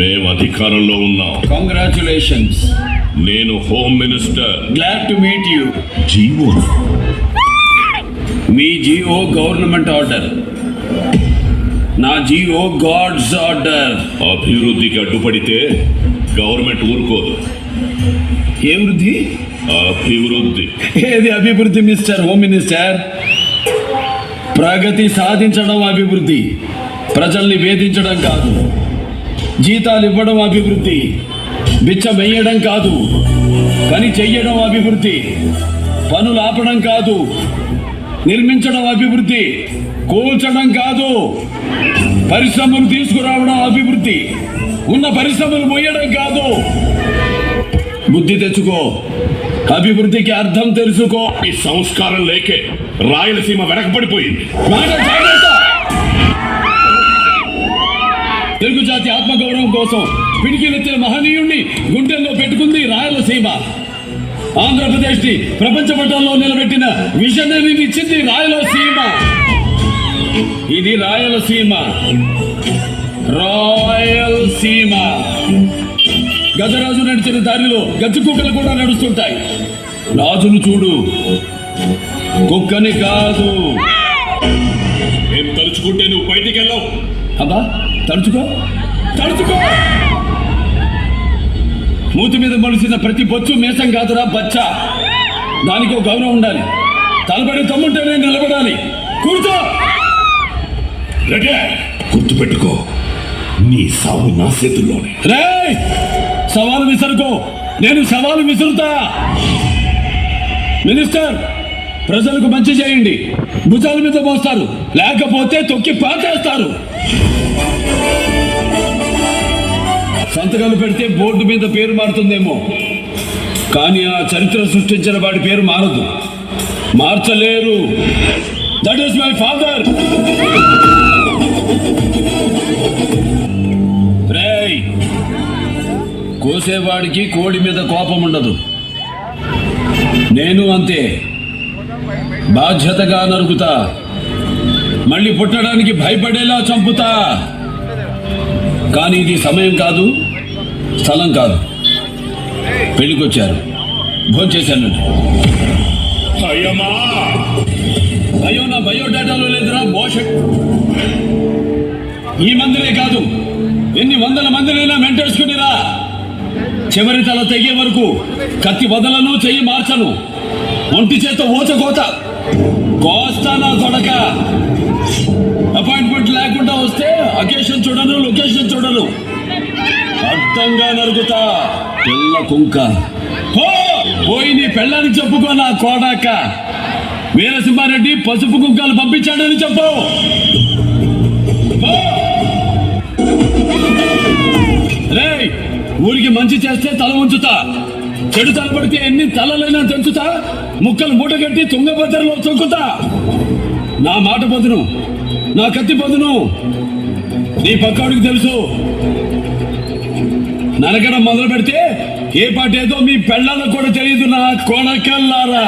మేము అధికారంలో ఉన్నాం. కంగ్రాచులేషన్స్. నేను home minister. Glad to meet you. GO మీ జిఓ గవర్నమెంట్ ఆర్డర్, నా జిఓ గాడ్స్ ఆర్డర్. అభివృద్ధికి అడ్డుపడితే గవర్నమెంట్ ఊరుకోదు. ఏ వృద్ధి? అభివృద్ధి. ఏది అభివృద్ధి మిస్టర్ హోమ్ మినిస్టర్? ప్రగతి సాధించడం అభివృద్ధి, ప్రజల్ని వేధించడం కాదు. జీతాలు ఇవ్వడం అభివృద్ధి, బిచ్చం వేయడం కాదు. పని చెయ్యడం అభివృద్ధి, పనులు ఆపడం కాదు. నిర్మించడం అభివృద్ధి, కూల్చడం కాదు. పరిశ్రమలు తీసుకురావడం అభివృద్ధి, ఉన్న పరిశ్రమలు మోయడం కాదు. బుద్ధి తెచ్చుకో, అభివృద్ధికి అర్థం తెలుసుకో. ఈ సంస్కారం లేకే రాయలసీమ వెనకబడిపోయింది. మాట జాగ్రత్త. తెలుగు జాతి ఆత్మగౌరవం కోసం పిడికిలెత్తిన మహనీయుణ్ణి గుండెల్లో పెట్టుకుంది రాయలసీమ. ఆంధ్రప్రదేశ్ ని ప్రపంచ పటంలో నిలబెట్టిన విజనరీని ఇచ్చింది రాయలసీమ. ఇది రాయలసీమ, రాయలసీమ. గజరాజు నడిచిన దారిలో గజ్జు కుక్కలు కూడా నడుస్తుంటాయి. రాజును చూడు, కుక్కని కాదు. మేము తలుచుకుంటే నువ్వు బయటికి వెళ్ళావు. అబ్బా, తడుచుకో తడుచుకో. మూతి మీద మొలిసిన ప్రతి బొచ్చు మేసం కాదురా బచ్చ. దానికో గౌరవం ఉండాలి. తలబడి తమ్ముంటేనే నిలబడాలి. కూర్చో. రెడ్డి, గుర్తుపెట్టుకో, నీ సావు నా చేతుల్లోనే. రేయ్, సవాలు విసరుకో, నేను సవాలు విసురుతా. మినిస్టర్, ప్రజలకు మంచి చేయండి. భుజాల మీద మోస్తారు, లేకపోతే తొక్కి పాతేస్తారు. సంతకాలు పెడితే బోర్డు మీద పేరు మారుతుందేమో, కానీ ఆ చరిత్ర సృష్టించిన వాడి పేరు మారదు. మార్చలేరు. That is my father. రేయ్, కోసేవాడికి కోడి మీద కోపం ఉండదు. నేను అంతే, బాధ్యతగా నరుకుతా. మళ్ళీ పుట్టడానికి భయపడేలా చంపుతా. కానీ ఇది సమయం కాదు, స్థలం కాదు. పెళ్ళికొచ్చారు, భోంచేశాను. అయ్యమ్మా, అయ్యో, నా బయోడేటాలో లేదురా మోషన్. ఈ మందిరే కాదు, ఎన్ని వందల మందినైనా మెంటేసుకునిరా. చివరి తల తెగే వరకు కత్తి వదలను, చెయ్యి మార్చను. ఒంటి చేత ఓచకోత కోస్తానా కొడక. అపాయింట్మెంట్ లేకుండా వస్తే అకేషన్ చూడను, లొకేషన్ చూడను. అర్థంగా నరుగుతా. పిల్ల కుంక పోయి నీ పెళ్ళాన్ని చెప్పుకో. నా కోడాక వీరసింహారెడ్డి పసుపు కుంకాలు పంపించాడని చెప్పు. రేయ్, ఊరికి మంచి చేస్తే తల ఉంచుతా. చెడు తలపడితే ఎన్ని తలలైనా తెంచుతా. ముక్కలు మూటగట్టి తుంగభద్రలో తొక్కుతా. నా మాట పొదును, నా కత్తి పొదును. నీ పక్కాడికి తెలుసు. నరకడం మొదలు పెడితే ఏ పాట ఏదో మీ పెళ్ళాలకు కూడా తెలియదు. నా కొడకల్లారా.